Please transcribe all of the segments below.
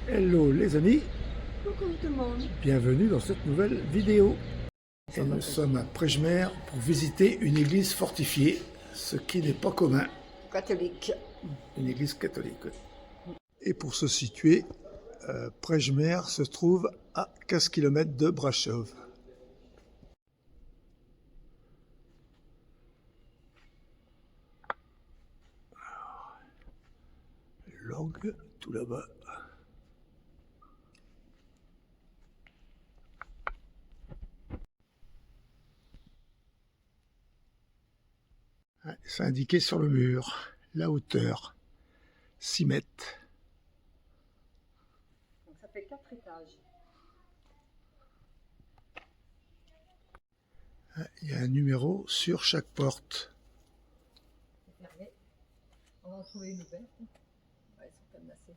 Hello les amis, Coucou tout le monde. bienvenue dans cette nouvelle vidéo. Et nous sommes à Prejmer pour visiter une église fortifiée, ce qui n'est pas commun, Catholique. une église catholique. Et pour se situer, Prejmer se trouve à 15 km de Brasov. L'orgue, tout là-bas. Ouais, c'est indiqué sur le mur, la hauteur, 6 mètres. Donc ça fait 4 étages. Il y a un numéro sur chaque porte. C'est fermé. On va en trouver une ouverte. Ouais, elles sont quand même assez.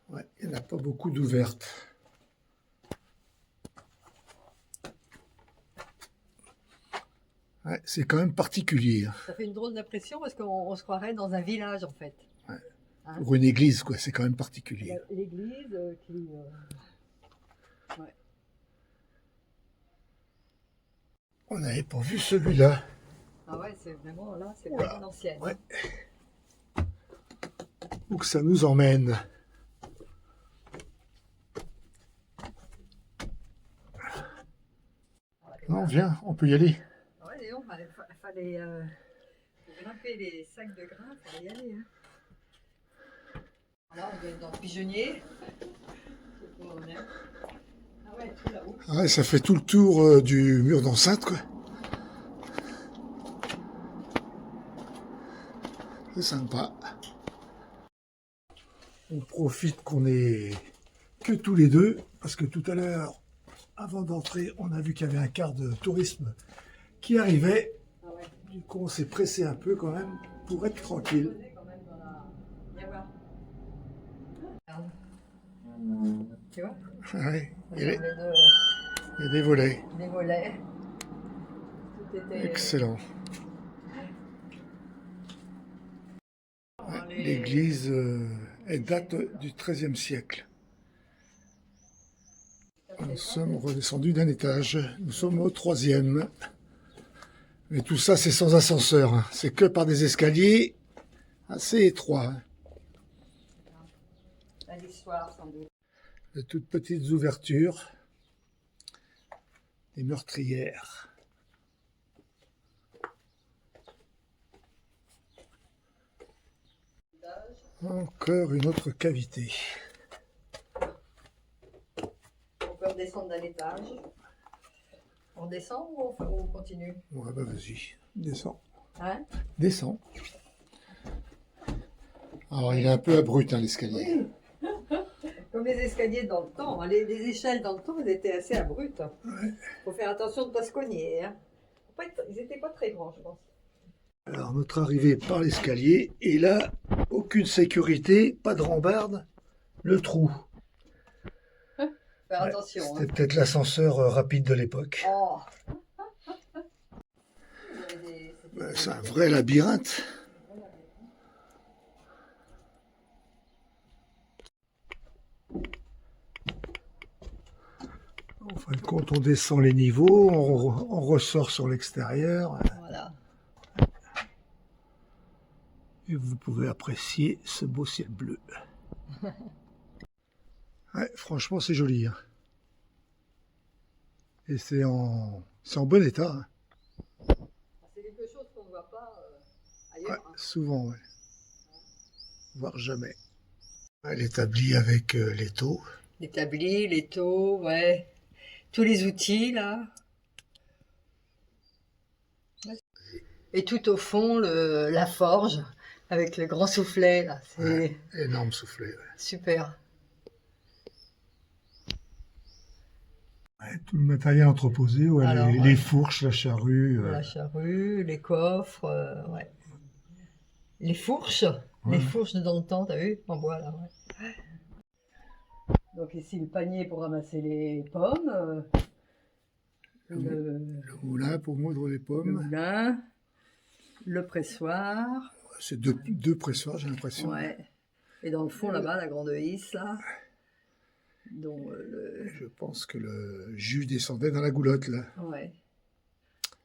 Ouais, il n'y en a pas beaucoup d'ouvertes. Ouais, c'est quand même particulier. Ça fait une drôle d'impression parce qu'on se croirait dans un village en fait. Ouais. Hein? Pour une église, quoi, c'est quand même particulier. L'église qui. Ouais. On n'avait pas vu celui-là. Ah ouais, c'est vraiment là, c'est vraiment l'ancienne. Ouais. Où que ça nous emmène? Non, viens, on peut y aller. Ouais, Léon, il fallait grimper les sacs de grains, il fallait y aller. Hein. Là, on est dans le pigeonnier. C'est où on est. Ah ouais, tout là-haut. Ouais, ça fait tout le tour du mur d'enceinte, quoi. C'est sympa. On profite qu'on est que tous les deux, parce que tout à l'heure, avant d'entrer, on a vu qu'il y avait un car de tourisme qui arrivait. Ah ouais. Du coup, on s'est pressé un peu quand même pour être tranquille. Quand même dans la... Viens voir. Regarde. Tu vois? Ouais, il y a Il des volets. des volets. Tout était... Excellent. L'église, elle date du XIIIe siècle. Nous sommes redescendus d'un étage. Nous sommes au 3e. Mais tout ça, c'est sans ascenseur. Hein. C'est que par des escaliers assez étroits. Hein. l'histoire, sans doute. De toutes petites ouvertures. Des meurtrières. Encore une autre cavité. On peut redescendre d'un étage. On descend ou on continue? Ouais, bah vas-y, descends. Hein? Descends. Alors, il est un peu abrupt, hein, l'escalier. Oui. Comme les escaliers dans le temps, hein, les échelles dans le temps, elles étaient assez abruptes. Ouais. Faut faire attention de ne pas se cogner. Hein. Ils n'étaient pas très grands, je pense. Alors, notre arrivée par l'escalier, et là, aucune sécurité, pas de rambarde, le trou. Faire attention. C'était Hein. peut-être l'ascenseur rapide de l'époque. Oh. C'est un vrai labyrinthe. En fin de compte, on descend les niveaux, on ressort sur l'extérieur. Voilà. Et vous pouvez apprécier ce beau ciel bleu. Ouais, franchement, c'est joli. Hein. Et c'est en bon état. Hein. C'est quelque chose qu'on ne voit pas ailleurs. Ouais, Hein. souvent, ouais. Voire jamais. L'établi avec l'étau. L'établi, l'étau, ouais. Tous les outils, là. Et tout au fond, la forge, avec le grand soufflet, là. C'est Ouais, énorme soufflet. Ouais. super. Ouais, tout le matériel entreposé, ouais, Alors, les fourches, la charrue. La charrue, les coffres, ouais. Les fourches, Ouais. les fourches de dans le temps, t'as vu? En bois, là, ouais. Donc ici, le panier pour ramasser les pommes. Le moulin pour moudre les Le pommes. moulin, le pressoir. C'est deux pressoirs, j'ai l'impression. Ouais. Et dans le fond, là-bas, la grande Hisse, là, dont Je pense que le jus descendait dans la goulotte, là. ouais.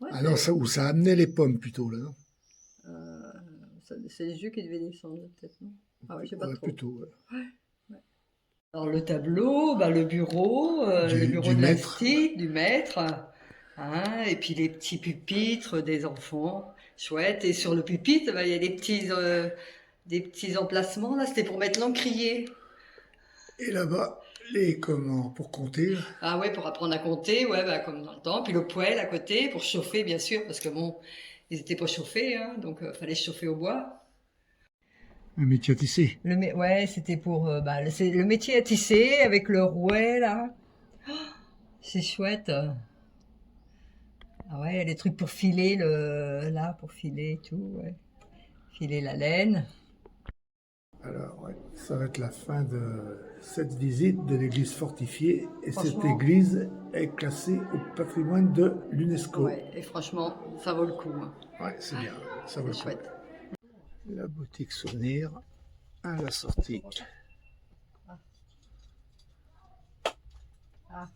Ouais, Ah non, où ça amenait les pommes, plutôt, là, non? c'est le jus qui devait descendre, peut-être, non? Ah ouais, je sais pas Ouais, trop. plutôt, ouais. Alors, le tableau, bah, le bureau Du de maître. l'instit, du maître, hein, et puis les petits pupitres des enfants, chouette. Et sur le pupitre, bah, il y a des petits emplacements, là, c'était pour mettre l'encrier. Et là-bas, les comment, pour compter, là. Ah ouais, pour apprendre à compter, ouais, bah, comme dans le temps. Puis le poêle à côté, pour chauffer, bien sûr, parce que bon, ils étaient pas chauffés, hein, donc fallait chauffer au bois. Un métier à tisser. Ouais, c'était pour c'est le métier à tisser avec le rouet là. C'est chouette. Ah ouais, les trucs pour filer pour filer et tout, ouais. Filer la laine. Alors, ouais, ça va être la fin de cette visite de l'église fortifiée. Et cette Franchement. église est classée au patrimoine de l'UNESCO. Ouais, et franchement, ça vaut le coup, hein. Ouais, c'est bien, ça va C'est chouette. La boutique souvenir à la sortie. Ah.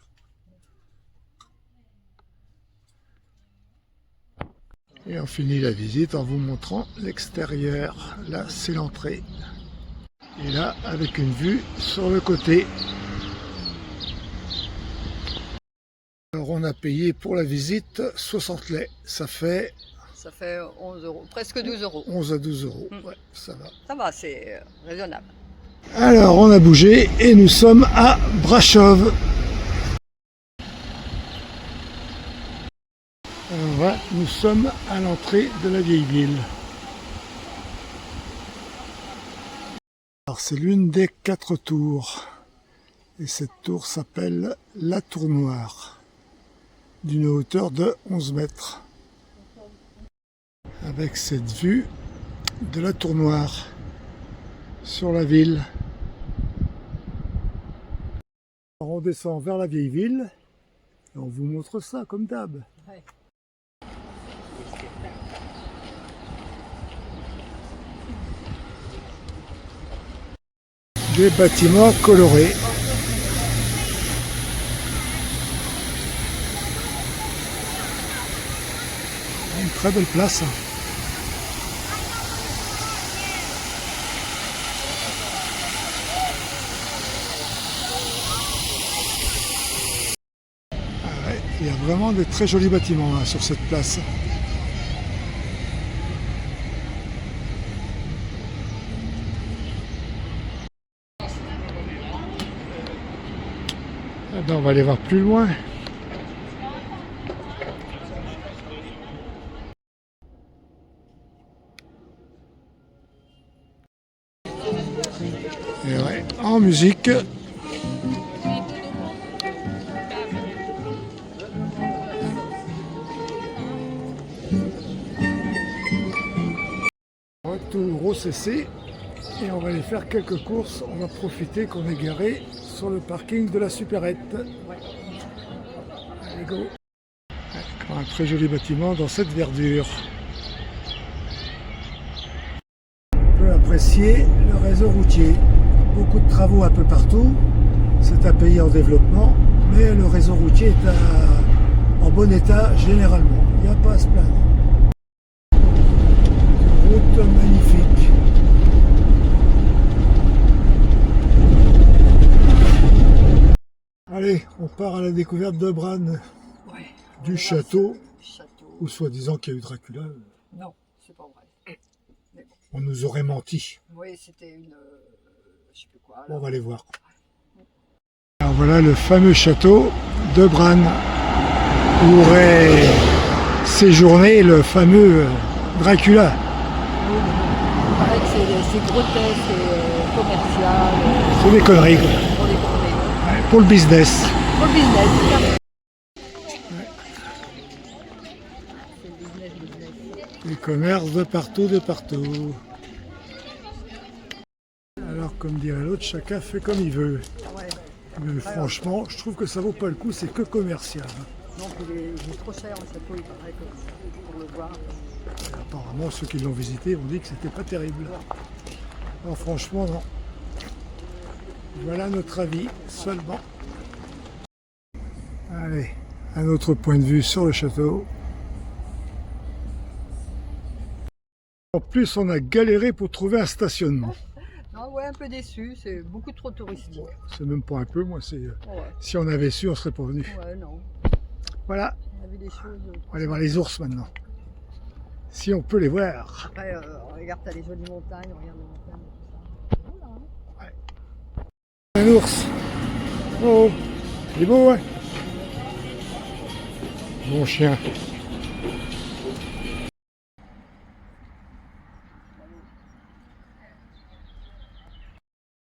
Et on finit la visite en vous montrant l'extérieur. Là, c'est l'entrée. Et là, avec une vue sur le côté. Alors, on a payé pour la visite 60 lei. Ça fait Ça fait 11 euros, presque 12 euros. 11 à 12 euros. Ouais, ça va. Ça va, c'est raisonnable. Alors, on a bougé et nous sommes à Brasov. Alors, voilà, nous sommes à l'entrée de la vieille ville. Alors, c'est l'une des 4 tours. Et cette tour s'appelle la Tour Noire, d'une hauteur de 11 mètres. Avec cette vue de la Tour Noire sur la ville. Alors, on descend vers la vieille ville et on vous montre ça comme d'hab. Ouais. Des bâtiments colorés. Une très belle place. Il y a vraiment des très jolis bâtiments là, sur cette place. Ah ben, on va aller voir plus loin. Et ouais, en musique. Retour au CC et on va aller faire quelques courses. On va profiter qu'on est garé sur le parking de la supérette. Allez go. Encore un très joli bâtiment dans cette verdure. On peut apprécier le réseau routier. Beaucoup de travaux un peu partout. C'est un pays en développement, mais le réseau routier est en bon état généralement. Il n'y a pas à se plaindre. Route magnifique. Allez, on part à la découverte de Bran, Ouais. du château, Château. où soi-disant qu'il y a eu Dracula. Non, c'est pas vrai. Mais bon. On nous aurait menti. Oui, c'était une. Je sais plus quoi. Bon, on va aller voir. Alors voilà le fameux château de Bran, où aurait séjourné le fameux Dracula. Il paraît que c'est grotesque, c'est commercial. C'est des conneries, quoi. Pour les conneries. Ouais, pour le business. Pour le business, tout à fait. C'est le business. Les commerces de partout, de partout. Alors, comme dirait l'autre, chacun fait comme il veut. Ouais. Mais franchement, je trouve que ça vaut pas le coup, c'est que commercial. Donc il est trop cher en château, il paraît que pour le voir. Et apparemment, ceux qui l'ont visité ont dit que c'était pas terrible. Alors franchement, non. Voilà notre avis seulement. Allez, un autre point de vue sur le château. En plus, on a galéré pour trouver un stationnement. Non, ouais, un peu déçu, c'est beaucoup trop touristique. C'est même pas un peu, moi, c'est... Ouais, Si on avait su, on serait pas venu. ouais, non. Voilà, On avait des choses. on va aller voir les ours maintenant. Si on peut les voir. Après, regarde, t'as les jolies montagnes, regarde les montagnes et tout ça. Voilà, hein. Un ours. Oh, il est beau, hein? Mon chien.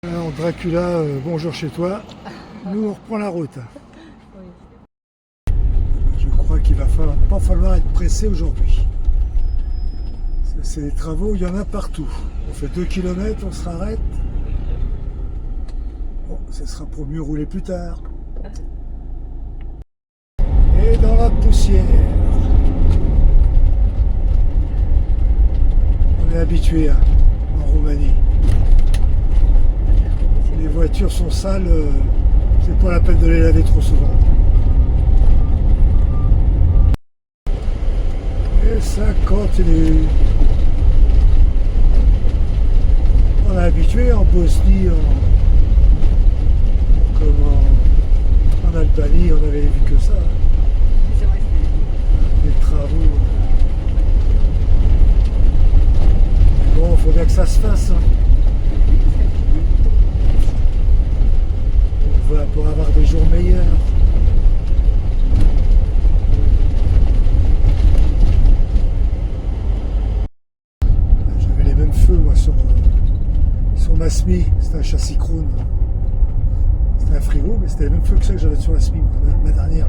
Alors Dracula, bonjour chez toi. Nous on reprend la route. Oui. Je crois qu'il va pas falloir être pressé aujourd'hui. C'est des travaux, il y en a partout. On fait 2 km, on se arrête. Bon, ce sera pour mieux rouler plus tard. Et dans la poussière. On est habitué en Roumanie. Les voitures sont sales, c'est pas la peine de les laver trop souvent. Et ça continue. On est habitué en Bosnie, en Albanie, on avait vu que ça. C'est vrai que Les travaux. Bon, il faut bien que ça se fasse. Hein. Pour avoir des jours meilleurs. J'avais les mêmes feux moi sur ma SMI, c'était un châssis Krohn. C'était un Frigo, mais c'était les mêmes feux que ça que j'avais sur la SMI, ma dernière.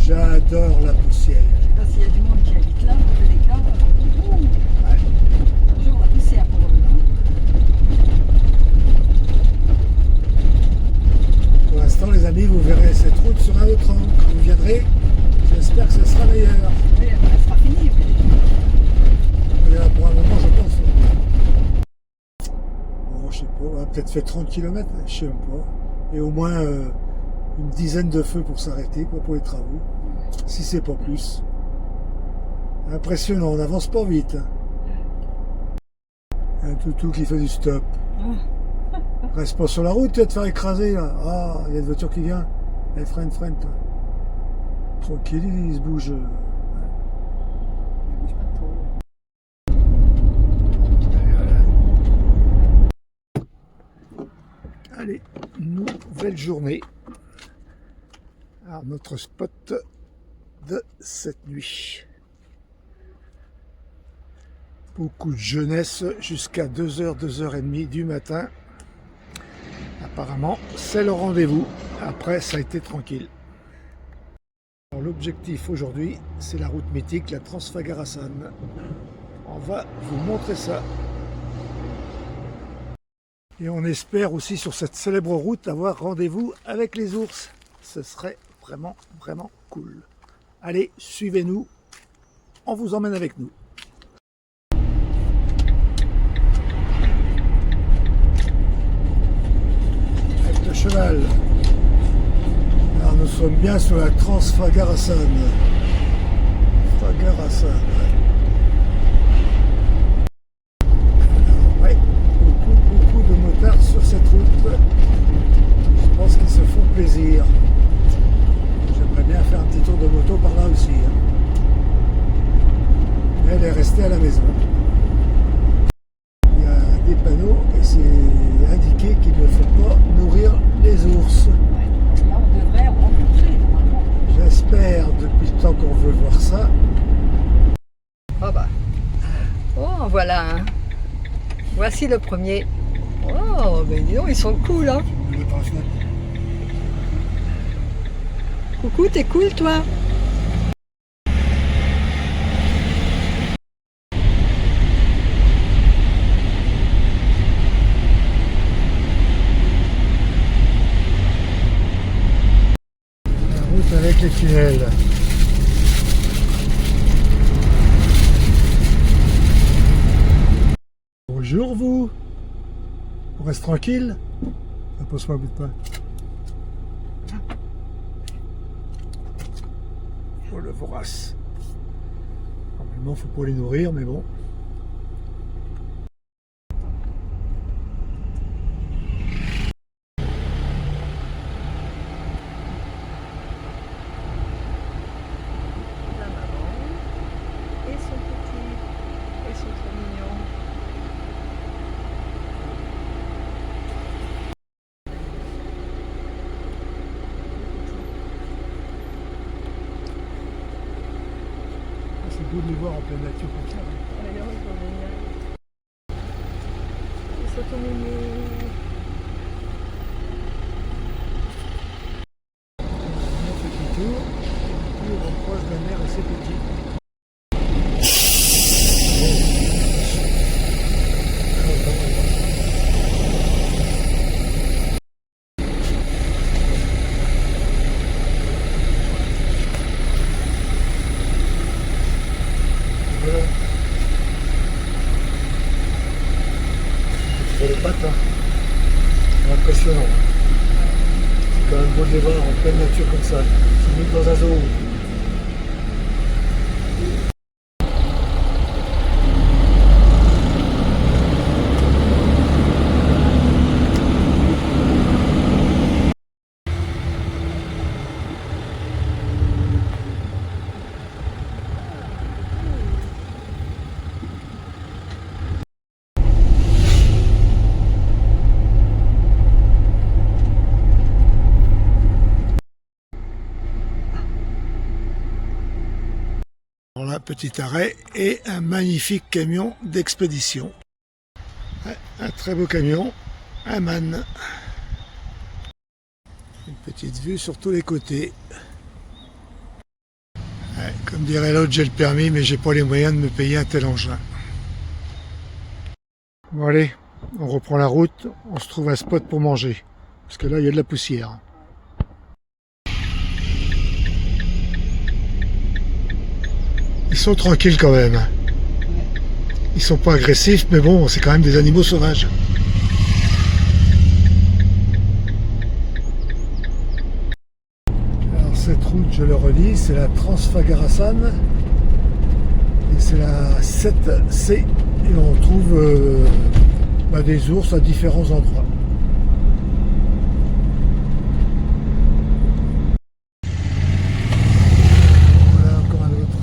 J'adore la poussière. s'il y a du monde qui habite là, dans tous les cas, toujours la poussière pour eux. Hein. Pour l'instant, les amis, vous verrez cette route sur un autre angle. Quand vous viendrez, j'espère que ce sera meilleur. Oui, elle sera finie. On est là pour un moment, je pense. Bon, je sais pas, on a peut-être fait 30 km, je sais même pas. Et au moins une dizaine de feux pour s'arrêter, quoi, pour les travaux. Si c'est pas plus. Impressionnant, on n'avance pas vite. Un toutou qui fait du stop. Reste pas sur la route, tu vas te faire écraser là. Ah, il y a une voiture qui vient. Elle freine, toi. Tranquille, il se bouge. Il bouge pas trop. Allez, nouvelle journée. Alors, notre spot de cette nuit. Beaucoup de jeunesse jusqu'à 2h, 2h30 du matin. Apparemment, c'est le rendez-vous. Après, ça a été tranquille. L'objectif aujourd'hui, c'est la route mythique, la Transfagarasan. On va vous montrer ça. Et on espère aussi sur cette célèbre route avoir rendez-vous avec les ours. Ce serait vraiment, vraiment cool. Allez, suivez-nous. On vous emmène avec nous. Avec le cheval. Alors nous sommes bien sur la Transfagarasan. Fagarasan. Ouais, beaucoup de motards sur cette route. Je pense qu'ils se font plaisir. J'aimerais bien faire un petit tour de moto par là aussi. Hein. Mais elle est restée à la maison. Il y a des panneaux et c'est indiqué qu'il ne faut pas nourrir les ours. Ouais. Là, on devrait rencontrer normalement. J'espère depuis le temps qu'on veut voir ça. Oh bah. Oh, voilà. Hein. Voici le premier. Oh, mais dis donc, ils sont cool, hein. Coucou, t'es cool, toi. La route avec les tunnels. reste tranquille. Pose-moi un bout de pain. Oh le vorace. Normalement, faut pas les nourrir, mais bon. La maman et son petit. Ils sont trop mignons. C'est beau de les voir en pleine nature comme ça. Oh, les gens, ils sont géniaux. Ils sont tout mignons. On fait le tour, et on croise la mer assez petite. Voilà. C'est les pattes, hein. C'est impressionnant. C'est quand même beau de les voir en pleine nature comme ça. C'est mieux que dans un zoo. Alors là, petit arrêt et un magnifique camion d'expédition. Ouais, un très beau camion, un MAN. Une petite vue sur tous les côtés. Ouais, comme dirait l'autre, j'ai le permis, mais j'ai pas les moyens de me payer un tel engin. Bon allez, on reprend la route, on se trouve un spot pour manger. Parce que là, il y a de la poussière. Ils sont tranquilles quand même. Ils sont pas agressifs, mais bon, c'est quand même des animaux sauvages. Alors cette route, je le redis, c'est la Transfagarasan. Et c'est la 7C. Et on trouve des ours à différents endroits. Voilà encore un autre.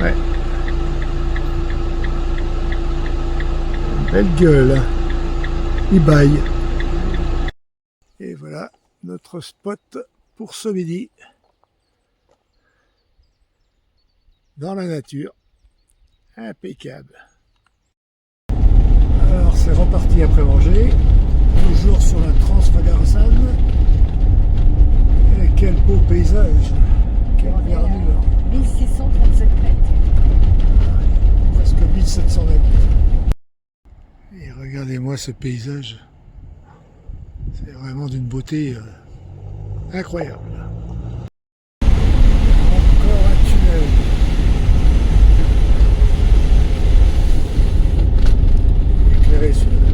Ouais. Belle gueule. Il baille. Et voilà notre spot pour ce midi. Dans la nature. Impeccable. Alors c'est reparti après manger. Toujours sur la Transfagarasan. Et quel beau paysage. Quelle verdure. 1637 mètres. Presque 1700 mètres. Et regardez-moi ce paysage. C'est vraiment d'une beauté incroyable. Encore un tunnel. Éclairé celui-là.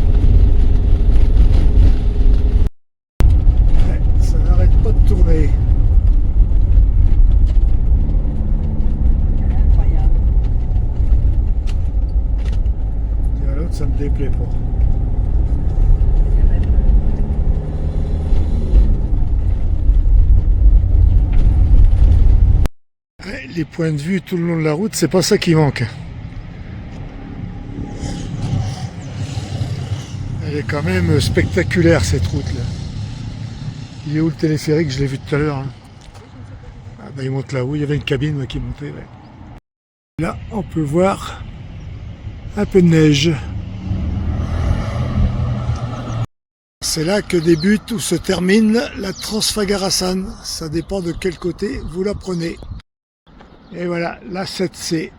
Ouais, ça n'arrête pas de tourner. Incroyable. Et à l'autre, ça me déplaît pas. Il y a même, Ouais, les points de vue tout le long de la route, c'est pas ça qui manque. Elle est quand même spectaculaire cette route là. Il est où le téléphérique? Je l'ai vu tout à l'heure. Hein. Ah bah il monte là-haut, il y avait une cabine moi, qui montait. Ouais. Là on peut voir un peu de neige. C'est là que débute ou se termine la Transfagarasan. Ça dépend de quel côté vous la prenez. Et voilà, la 7C.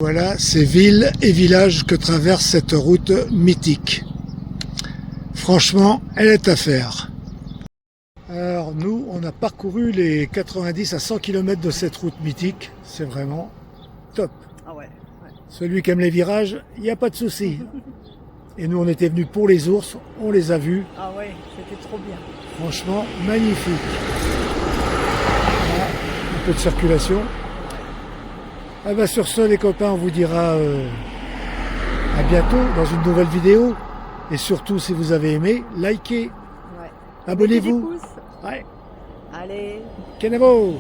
Voilà ces villes et villages que traverse cette route mythique. Franchement, elle est à faire. Alors, Alors nous, on a parcouru les 90 à 100 km de cette route mythique. C'est vraiment top. Ah ouais. Celui qui aime les virages, il n'y a pas de souci. Et nous, on était venus pour les ours, on les a vus. Ah ouais, c'était trop bien. Franchement, magnifique. Voilà, un peu de circulation. Ah bah sur ce, les copains, on vous dira à bientôt dans une nouvelle vidéo. Et surtout, si vous avez aimé, likez, Ouais. abonnez-vous. Mettez des pouces. Ouais, Allez. Kenavo!